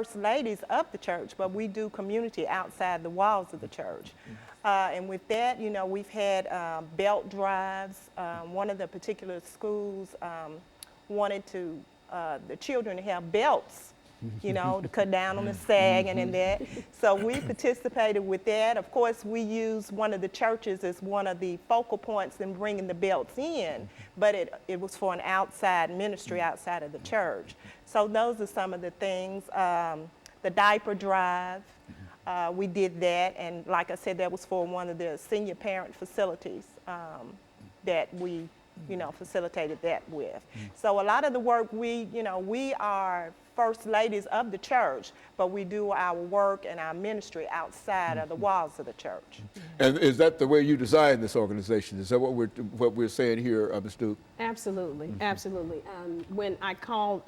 first ladies of the church, but we do community outside the walls of the church. And with that, you know, we've had belt drives. One of the particular schools wanted to the children to have belts, you know, to cut down on the sagging and that. So we participated with that. Of course, we used one of the churches as one of the focal points in bringing the belts in, but it was for an outside ministry outside of the church. So those are some of the things. The diaper drive, we did that, and like I said, that was for one of the senior parent facilities that we, you know, facilitated that with. So a lot of the work we are first ladies of the church, but we do our work and our ministry outside of the walls of the church. And is that the way you design this organization? Is that what we're saying here, Ms. Duke? Absolutely, absolutely. When I called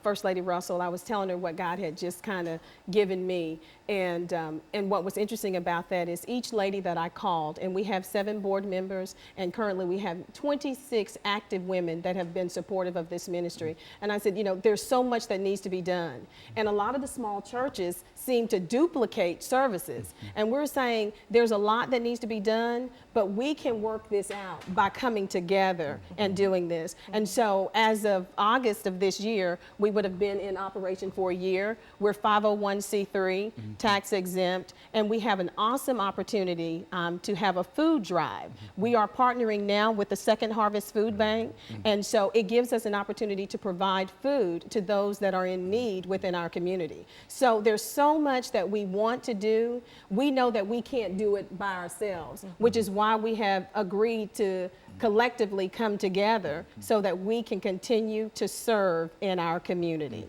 First Lady Russell, I was telling her what God had just kind of given me, and what was interesting about that is each lady that I called, and we have 7 board members, and currently we have 26 active women that have been supportive of this ministry. And I said, you know, there's so much that needs to be done, and a lot of the small churches seem to duplicate services, and we're saying there's a lot that needs to be done, but we can work this out by coming together and doing this. And so as of August of this year, we would have been in operation for a year. We're 501c3, tax exempt, and we have an awesome opportunity to have a food drive. We are partnering now with the Second Harvest Food Bank, and so it gives us an opportunity to provide food to those that are in need within our community. So there's so much that we want to do. We know that we can't do it by ourselves, which is why we have agreed to collectively come together so that we can continue to serve in our community.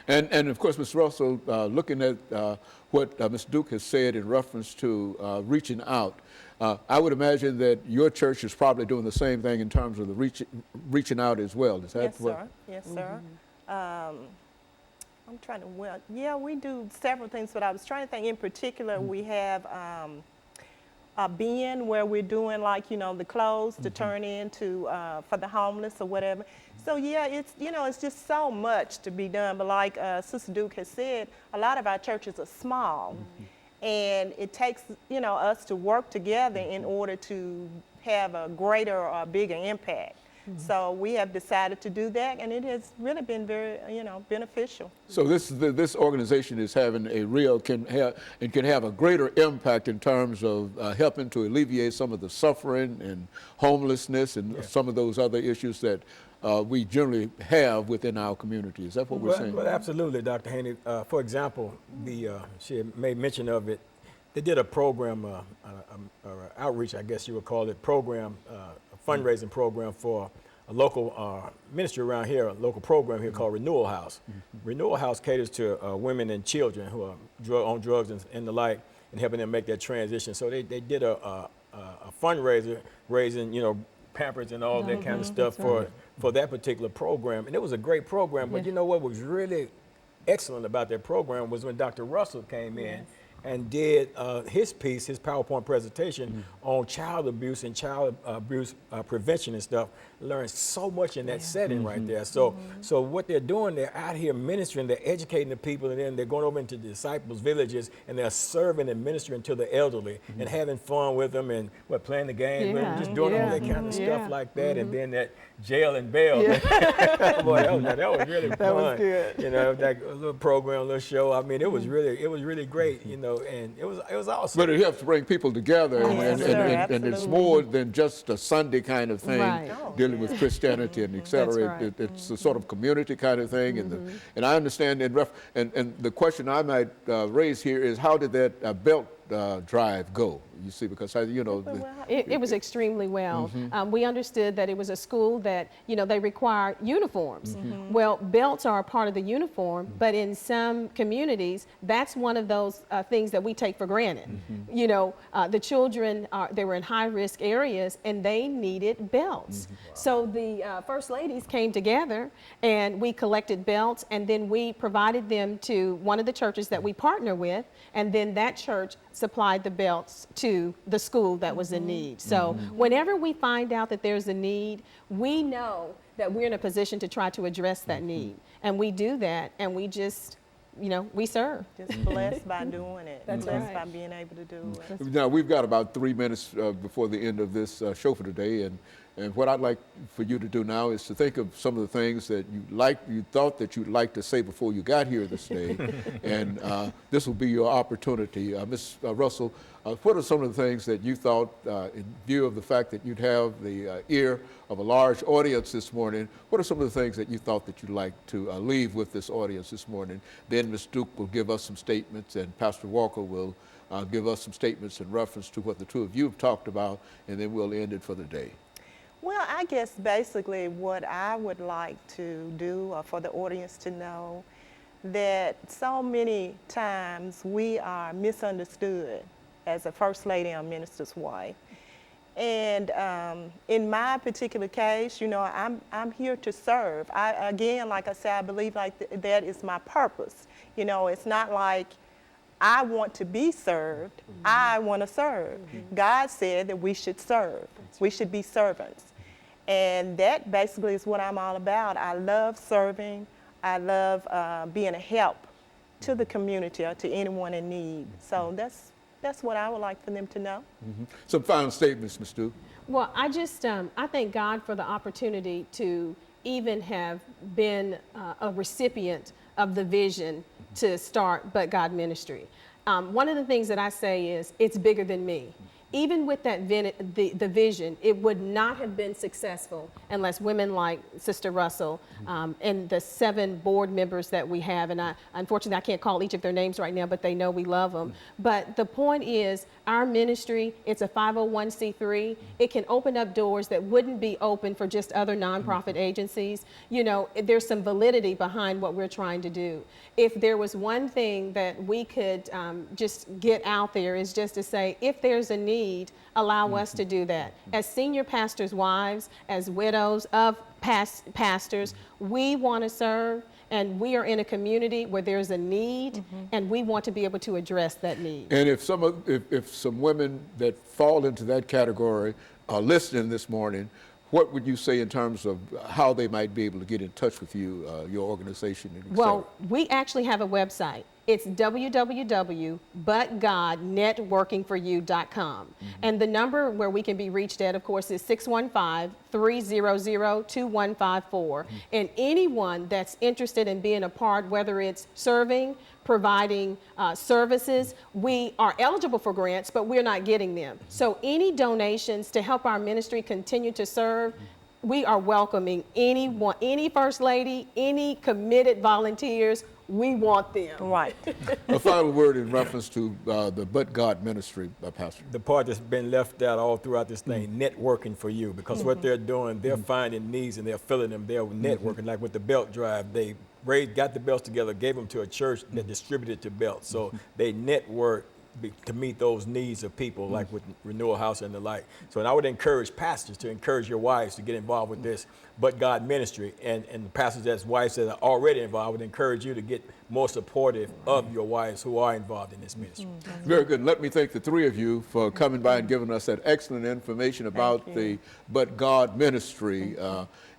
And of course, Ms. Russell, looking at what Ms. Duke has said in reference to reaching out, I would imagine that your church is probably doing the same thing in terms of the reaching out as well. Is that yes, sir. Yes, sir. I'm trying to, well, yeah, we do several things, but I was trying to think in particular, we have a bin where we're doing, like, you know, the clothes to turn into for the homeless or whatever. So yeah, it's, you know, it's just so much to be done. But like Sister Duke has said, a lot of our churches are small, and it takes, you know, us to work together in order to have a greater or bigger impact. So we have decided to do that, and it has really been very, you know, beneficial. So this organization is having a real, can have a greater impact in terms of helping to alleviate some of the suffering and homelessness and some of those other issues that we generally have within our community. Is that what we're saying? Well, absolutely, Dr. Haney. For example, she made mention of it. They did a program, outreach, I guess you would call it, program, a fundraising program for a local ministry around here, a local program here called Renewal House. Renewal House caters to women and children who are on drugs and the like, and helping them make that transition. So they did a fundraiser, raising, you know, Pampers and all that kind of stuff for that particular program. And it was a great program, but you know what was really excellent about that program was when Dr. Russell came in and did his piece, his PowerPoint presentation on child abuse and child abuse prevention and stuff. Learned so much in that setting right there. So what they're doing, they're out here ministering, they're educating the people, and then they're going over into the disciples' villages, and they're serving and ministering to the elderly and having fun with them, and playing the game with them, just doing all that kind of stuff like that. And then that jail and bail. Boy, that was really fun. That was good. You know, that little program, little show. I mean, it was really great. You know, and it was awesome. But it helps bring people together, and it's more than just a Sunday kind of thing, dealing with Christianity and et cetera. It's a sort of community kind of thing, and I understand. And the question I might raise here is, how did that belt drive go? You see, because you know, it was extremely well. We understood that it was a school that, you know, they require uniforms. Well, belts are a part of the uniform, but in some communities, that's one of those things that we take for granted. You know, the children they were in high-risk areas, and they needed belts. So the First Ladies came together, and we collected belts, and then we provided them to one of the churches that we partner with, and then that church supplied the belts to the school that was in need. So whenever we find out that there's a need, we know that we're in a position to try to address that need. And we do that, and we just, we serve. Just blessed by doing it. That's blessed right. by being able to do it. Now, we've got about 3 minutes before the end of this show for today, and what I'd like for you to do now is to think of some of the things that you thought that you'd like to say before you got here this day, and this will be your opportunity. Ms. Russell, what are some of the things that you thought, in view of the fact that you'd have the ear of a large audience this morning, what are some of the things that you thought that you'd like to leave with this audience this morning? Then Ms. Duke will give us some statements, and Pastor Walker will give us some statements in reference to what the two of you have talked about, and then we'll end it for the day. Well, I guess basically what I would like to do, or for the audience to know, that so many times we are misunderstood as a first lady or minister's wife. And in my particular case, I'm here to serve. Again, like I said, I believe that is my purpose. It's not like I want to be served. I want to serve. God said that we should serve. We should be servants. And that basically is what I'm all about. I love serving. I love being a help to the community or to anyone in need. So that's what I would like for them to know. Some final statements, Ms. Duke. Well, I just, I thank God for the opportunity to even have been a recipient of the vision to start But God Ministry. One of the things that I say is, it's bigger than me. Even with that the vision, it would not have been successful unless women like Sister Russell and the 7 board members that we have, and unfortunately I can't call each of their names right now, but they know we love them. But the point is, our ministry, it's a 501c3. It can open up doors that wouldn't be open for just other nonprofit agencies. There's some validity behind what we're trying to do. If there was one thing that we could just get out there, is just to say, if there's a need, allow us to do that. As senior pastors' wives, as widows of past pastors, we want to serve, and we are in a community where there's a need, and we want to be able to address that need. And if some women that fall into that category are listening this morning, what would you say in terms of how they might be able to get in touch with you, your organization, and et cetera? Well, we actually have a website. It's www.butgodnetworkingforyou.com. And the number where we can be reached at, of course, is 615-300-2154. And anyone that's interested in being a part, whether it's serving, providing services, we are eligible for grants, but we're not getting them. So any donations to help our ministry continue to serve, we are welcoming anyone, any first lady, any committed volunteers. We want them. Right. A final word in reference to the But God Ministry, Pastor. The part that's been left out all throughout this thing, networking for you, because what they're doing, they're finding needs and they're filling them. They're networking, like with the belt drive. They got the belts together, gave them to a church that distributed the belts. So they network to meet those needs of people, like with Renewal House and the like. So, and I would encourage pastors to encourage your wives to get involved with this But God Ministry, and the pastors that's wives that are already involved, I would encourage you to get more supportive of your wives who are involved in this ministry. Very good. Let me thank the 3 of you for coming by and giving us that excellent information about the But God Ministry.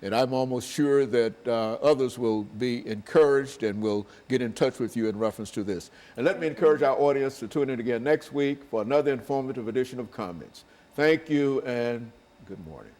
And I'm almost sure that others will be encouraged and will get in touch with you in reference to this. And let me encourage our audience to tune in again next week for another informative edition of Comments. Thank you and good morning.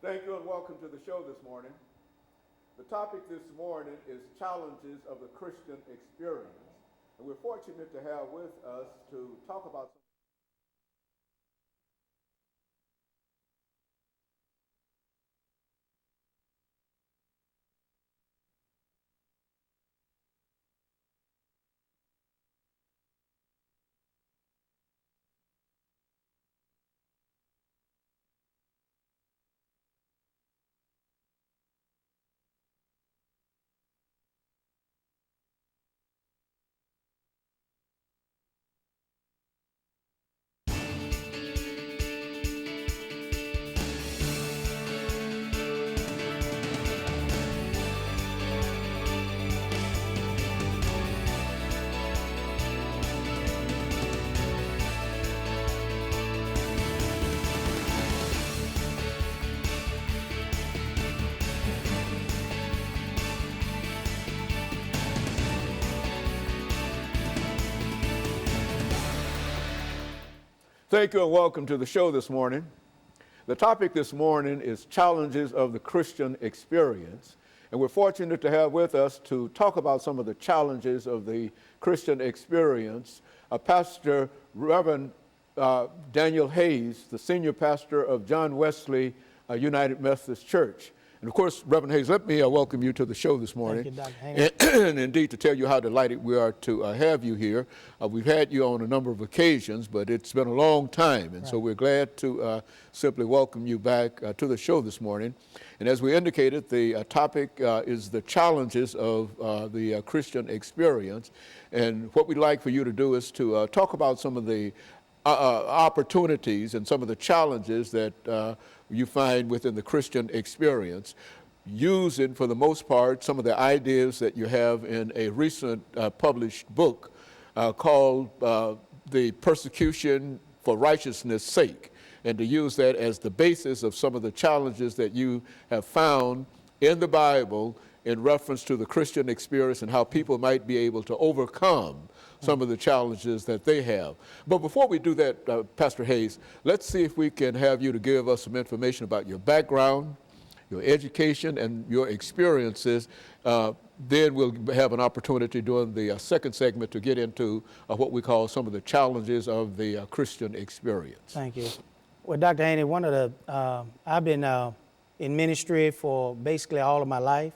Thank you and welcome to the show this morning. The topic this morning is challenges of the Christian experience. And we're fortunate to have with us to talk about Thank you and welcome to the show this morning. The topic this morning is challenges of the Christian experience. And we're fortunate to have with us to talk about some of the challenges of the Christian experience, Pastor Reverend Daniel Hayes, the senior pastor of John Wesley United Methodist Church. And of course, Reverend Hayes, let me welcome you to the show this morning. Thank you, Dr. Haney. And indeed to tell you how delighted we are to have you here. We've had you on a number of occasions, but it's been a long time. And so we're glad to simply welcome you back to the show this morning. And as we indicated, the topic is the challenges of the Christian experience. And what we'd like for you to do is to talk about some of the opportunities and some of the challenges that you find within the Christian experience, using, for the most part, some of the ideas that you have in a recent published book called The Persecution for Righteousness' Sake, and to use that as the basis of some of the challenges that you have found in the Bible in reference to the Christian experience and how people might be able to overcome some of the challenges that they have. But before we do that, Pastor Hayes, let's see if we can have you to give us some information about your background, your education, and your experiences. Then we'll have an opportunity during the second segment to get into what we call some of the challenges of the Christian experience. Thank you. Well, Dr. Haney, one of the, I've been in ministry for basically all of my life.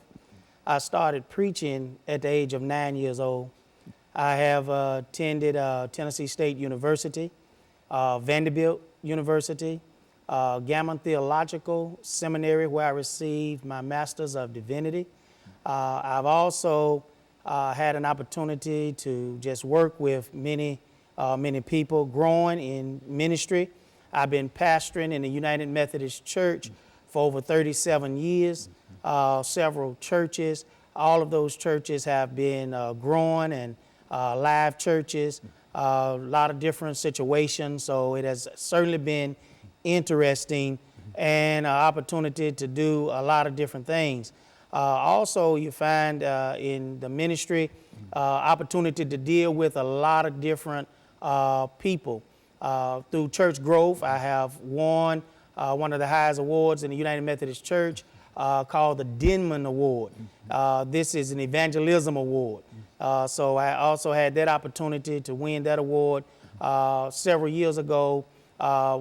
I started preaching at the age of 9 years old. I have attended Tennessee State University, Vanderbilt University, Gammon Theological Seminary, where I received my Master's of Divinity. I've also had an opportunity to just work with many people growing in ministry. I've been pastoring in the United Methodist Church for over 37 years, several churches. All of those churches have been growing and live churches, a lot of different situations. So it has certainly been interesting and an opportunity to do a lot of different things. Also, you find in the ministry opportunity to deal with a lot of different people. Through church growth, I have won one of the highest awards in the United Methodist Church called the Denman Award. This is an evangelism award. So I also had that opportunity to win that award. Several years ago,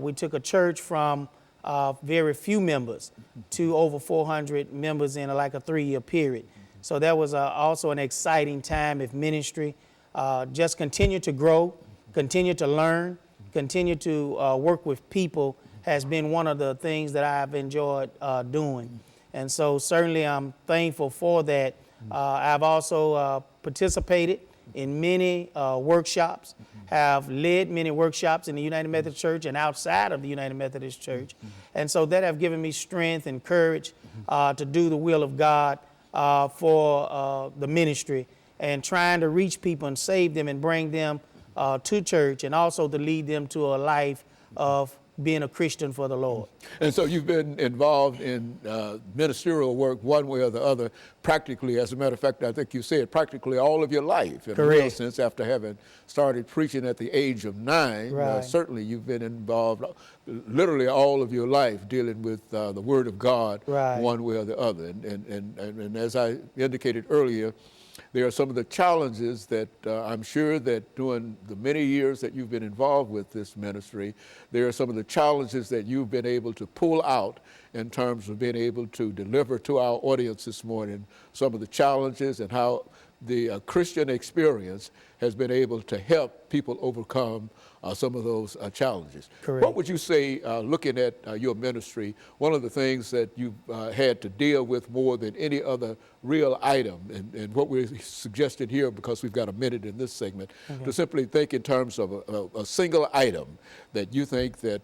we took a church from very few members to over 400 members in like a 3-year period. So that was also an exciting time of ministry. Just continue to grow, continue to learn, continue to work with people has been one of the things that I've enjoyed doing. And so certainly I'm thankful for that. I've also participated in many workshops, have led many workshops in the United Methodist Church and outside of the United Methodist Church. And so that have given me strength and courage to do the will of God for the ministry and trying to reach people and save them and bring them to church, and also to lead them to a life of being a Christian for the Lord. And so you've been involved in ministerial work one way or the other, practically, as a matter of fact, I think you said practically all of your life, in a real sense, after having started preaching at the age of 9. Right. Certainly you've been involved literally all of your life dealing with the Word of God, right, one way or the other. And as I indicated earlier, there are some of the challenges that I'm sure that during the many years that you've been involved with this ministry, there are some of the challenges that you've been able to pull out in terms of being able to deliver to our audience this morning, some of the challenges and how the Christian experience has been able to help people overcome some of those challenges. Correct. What would you say, looking at your ministry, one of the things that you've had to deal with more than any other real item, and what we're suggesting here, because we've got a minute in this segment, to simply think in terms of a single item that you think that,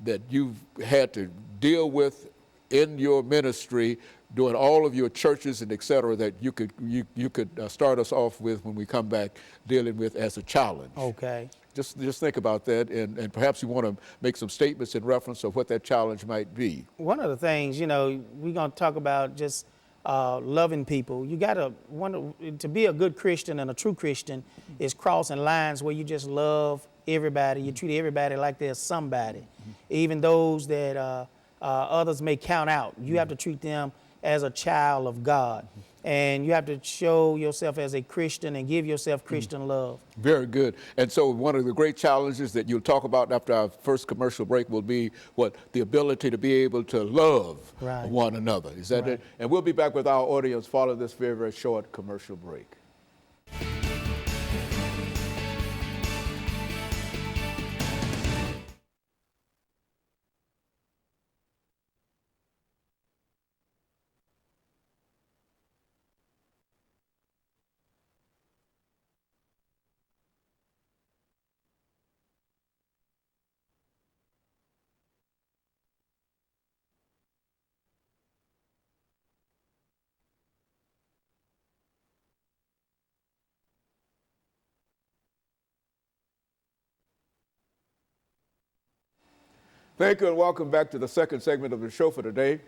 that you've had to deal with in your ministry, doing all of your churches and et cetera, that you could start us off with when we come back, dealing with as a challenge. Okay. Just think about that, and perhaps you want to make some statements in reference of what that challenge might be. One of the things, you know, we're going to talk about just loving people. You got to be a good Christian and a true Christian is crossing lines where you just love everybody. You treat everybody like they're somebody, even those that others may count out. You have to treat them as a child of God. And you have to show yourself as a Christian and give yourself Christian love. Very good. And so one of the great challenges that you'll talk about after our first commercial break will be what? The ability to be able to love one another. Is that it? And we'll be back with our audience following this very, very short commercial break. Thank you and welcome back to the second segment of the show for today.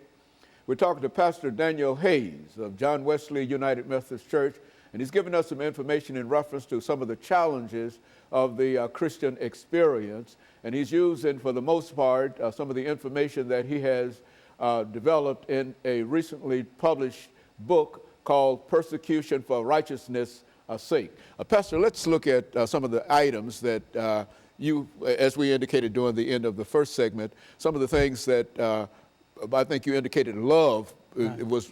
We're talking to Pastor Daniel Hayes of John Wesley United Methodist Church, and he's given us some information in reference to some of the challenges of the Christian experience. And he's using, for the most part, some of the information that he has developed in a recently published book called Persecution for Righteousness' Sake. Pastor, let's look at some of the items that you, as we indicated during the end of the first segment, some of the things that I think you indicated love it was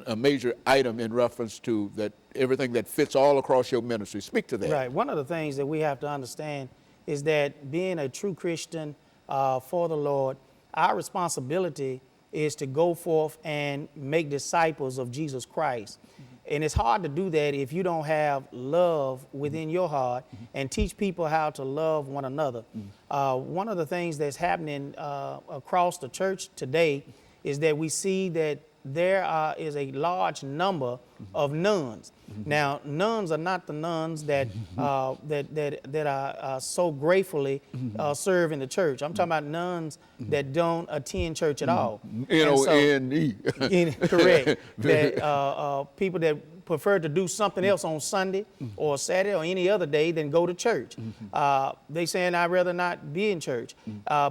a major item in reference to that, everything that fits all across your ministry. Speak to that. Right. One of the things that we have to understand is that being a true Christian for the Lord, our responsibility is to go forth and make disciples of Jesus Christ. And it's hard to do that if you don't have love within your heart and teach people how to love one another. One of the things that's happening across the church today is that we see that there is a large number of nuns. Now, nuns are not the nuns that that are so gratefully serve in the church. I'm talking about nuns that don't attend church at all. N-O-N-E. Correct. That people that prefer to do something else on Sunday or Saturday or any other day than go to church. They saying, I'd rather not be in church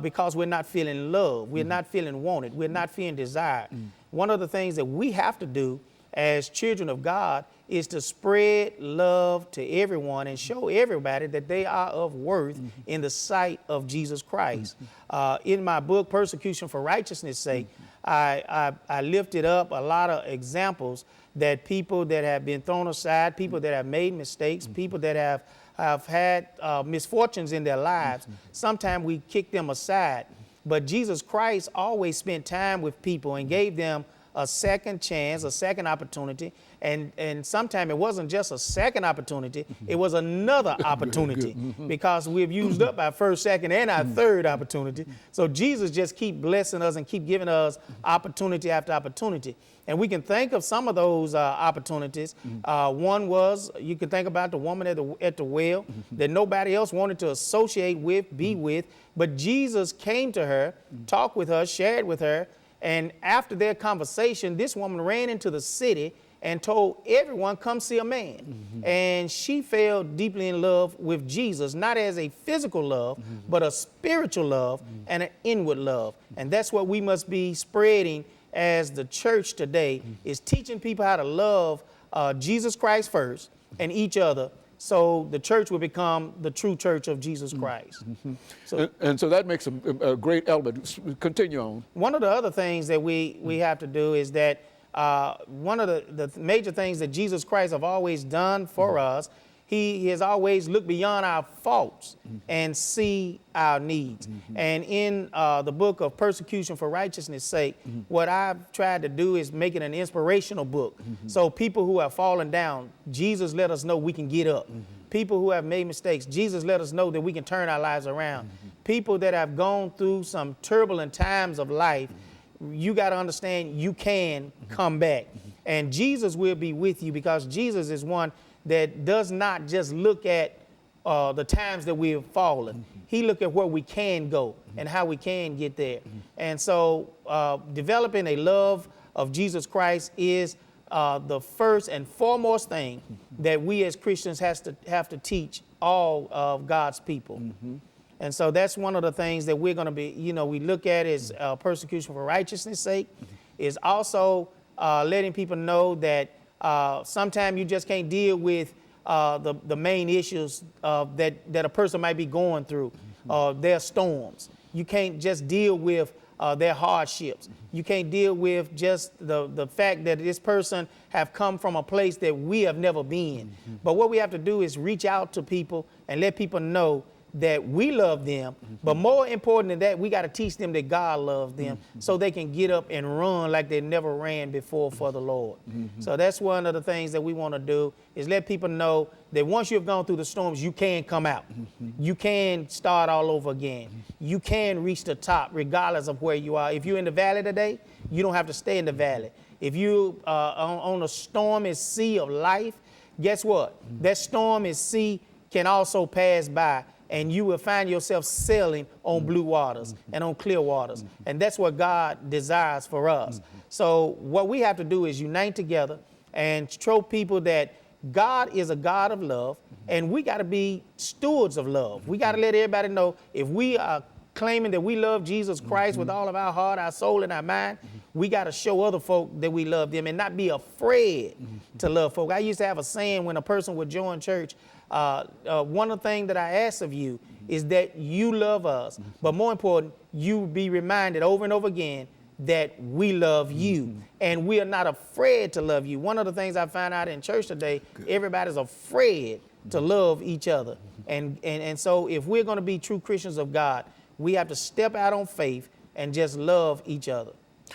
because we're not feeling love. We're not feeling wanted. We're not feeling desired. One of the things that we have to do as children of God is to spread love to everyone and show everybody that they are of worth in the sight of Jesus Christ. In my book, Persecution for Righteousness' Sake, I lifted up a lot of examples that people that have been thrown aside, people that have made mistakes, people that have had misfortunes in their lives. Sometimes we kick them aside. But Jesus Christ always spent time with people and gave them a second chance, a second opportunity. And sometimes it wasn't just a second opportunity, it was another opportunity because we've used up our first, second, and our third opportunity. So Jesus just keep blessing us and keep giving us opportunity after opportunity. And we can think of some of those opportunities. One was, you can think about the woman at the well that nobody else wanted to associate with, be with, but Jesus came to her, talked with her, shared with her, and after their conversation, this woman ran into the city and told everyone, come see a man. And she fell deeply in love with Jesus, not as a physical love, but a spiritual love and an inward love. And that's what we must be spreading as the church today, is teaching people how to love Jesus Christ first and each other, so the church will become the true church of Jesus Christ. And so that makes a great element. Continue on. One of the other things that we have to do is that one of the major things that Jesus Christ have always done for us, he has always looked beyond our faults and see our needs. And in the book of Persecution for Righteousness' Sake, what I've tried to do is make it an inspirational book. So people who have fallen down, Jesus let us know we can get up. People who have made mistakes, Jesus let us know that we can turn our lives around. People that have gone through some turbulent times of life, you got to understand you can come back. And Jesus will be with you, because Jesus is one that does not just look at the times that we have fallen. He look at where we can go and how we can get there. And so developing a love of Jesus Christ is the first and foremost thing that we as Christians have to teach all of God's people. And so that's one of the things that we're going to be, we look at is persecution for righteousness' sake, is also letting people know that sometimes you just can't deal with the main issues that a person might be going through, their storms. You can't just deal with their hardships. You can't deal with just the fact that this person have come from a place that we have never been. But what we have to do is reach out to people and let people know that we love them, but more important than that, we got to teach them that God loves them, so they can get up and run like they never ran before for the Lord. So that's one of the things that we want to do, is let people know that once you've gone through the storms, you can come out. You can start all over again. You can reach the top regardless of where you are. If you're in the valley today, you don't have to stay in the valley. If you on a stormy sea of life, guess what? That stormy sea can also pass by, and you will find yourself sailing on blue waters and on clear waters. And that's what God desires for us. So what we have to do is unite together and show people that God is a God of love, and we got to be stewards of love. We got to let everybody know, if we are claiming that we love Jesus Christ with all of our heart, our soul, and our mind, we got to show other folk that we love them and not be afraid to love folk. I used to have a saying when a person would join church, one of the things that I ask of you is that you love us, but more important, you be reminded over and over again that we love you, and we are not afraid to love you. One of the things I find out in church today, everybody's afraid to love each other. And so if we're going to be true Christians of God, we have to step out on faith and just love each other.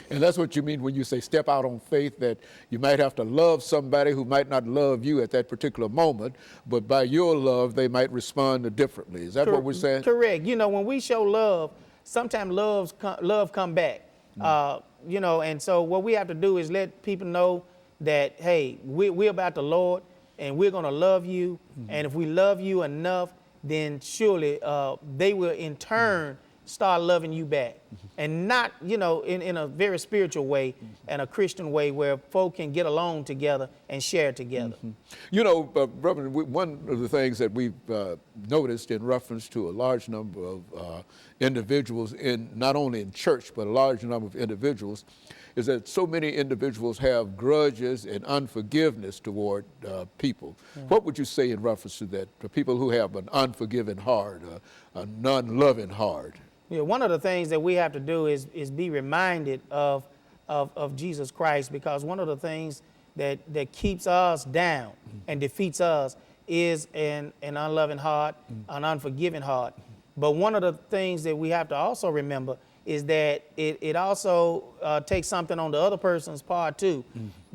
And that's what you mean when you say step out on faith, that you might have to love somebody who might not love you at that particular moment, but by your love, they might respond differently. Is that what we're saying? Correct. When we show love, sometimes love come back. And so what we have to do is let people know that, hey, we're about the Lord, and we're going to love you. And if we love you enough, then surely they will in turn start loving you back. And not, in a very spiritual way and a Christian way where folk can get along together and share together. Reverend, one of the things that we've noticed in reference to a large number of individuals, not only in church, but a large number of individuals, is that so many individuals have grudges and unforgiveness toward people. What would you say in reference to that, to people who have an unforgiving heart, a non-loving heart? Yeah, one of the things that we have to do is be reminded of Jesus Christ, because one of the things that keeps us down and defeats us is an unloving heart, an unforgiving heart. But one of the things that we have to also remember is that it also takes something on the other person's part too.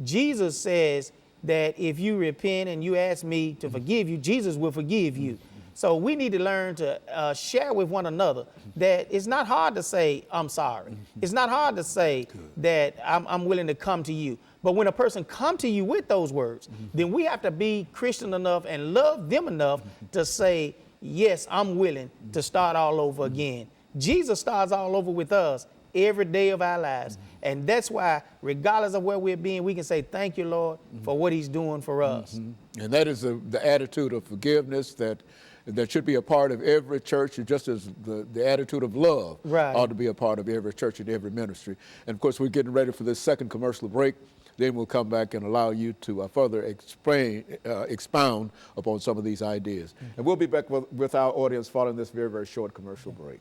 Jesus says that if you repent and you ask me to forgive you, Jesus will forgive you. So we need to learn to share with one another that it's not hard to say, I'm sorry. It's not hard to say that I'm willing to come to you. But when a person come to you with those words, then we have to be Christian enough and love them enough to say, yes, I'm willing to start all over again. Jesus starts all over with us every day of our lives. And that's why, regardless of where we're being, we can say, thank you, Lord, for what he's doing for us. And that is the attitude of forgiveness that should be a part of every church, just as the attitude of love ought to be a part of every church and every ministry. And of course, we're getting ready for this second commercial break. Then we'll come back and allow you to further expound upon some of these ideas. And we'll be back with our audience following this very, very short commercial break.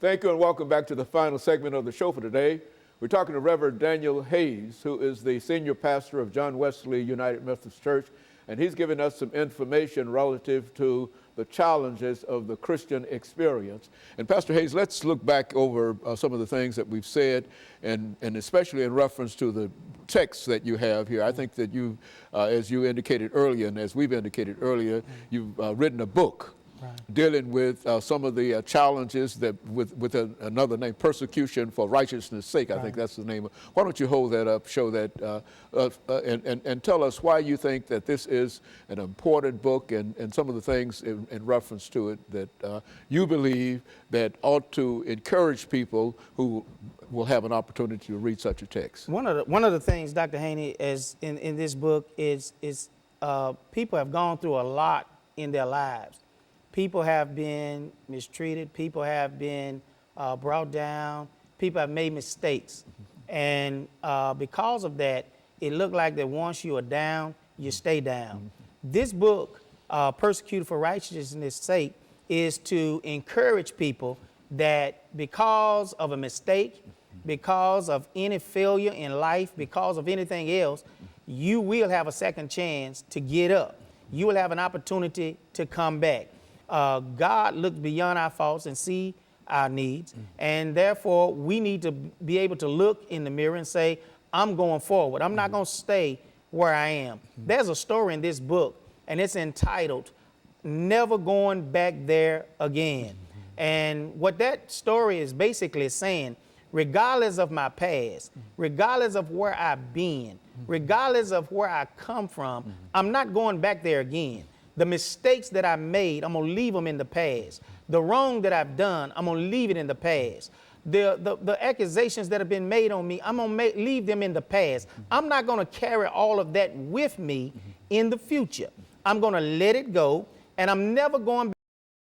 Thank you and welcome back to the final segment of the show for today. We're talking to Reverend Daniel Hayes, who is the senior pastor of John Wesley United Methodist Church, and he's given us some information relative to the challenges of the Christian experience. And Pastor Hayes, let's look back over some of the things that we've said, and especially in reference to the text that you have here. I think that you, as you indicated earlier, and as we've indicated earlier, you've written a book dealing with some of the challenges that with another name, persecution for righteousness' sake. I think that's the name. Why don't you hold that up, show that, and tell us why you think that this is an important book and some of the things in reference to it that you believe that ought to encourage people who will have an opportunity to read such a text. One of the things, Dr. Haney, is in this book is people have gone through a lot in their lives. People have been mistreated. People have been brought down. People have made mistakes. And because of that, it looked like that once you are down, you stay down. This book, Persecuted for Righteousness' Sake, is to encourage people that because of a mistake, because of any failure in life, because of anything else, you will have a second chance to get up. You will have an opportunity to come back. God looks beyond our faults and see our needs, and therefore we need to be able to look in the mirror and say, I'm going forward. I'm not going to stay where I am. There's a story in this book, and it's entitled, Never Going Back There Again. And what that story is basically saying, regardless of my past, regardless of where I've been, regardless of where I come from, I'm not going back there again. The mistakes that I made, I'm going to leave them in the past. The wrong that I've done, I'm going to leave it in the past. The accusations that have been made on me, I'm going to leave them in the past. I'm not going to carry all of that with me in the future. I'm going to let it go, and I'm never going back.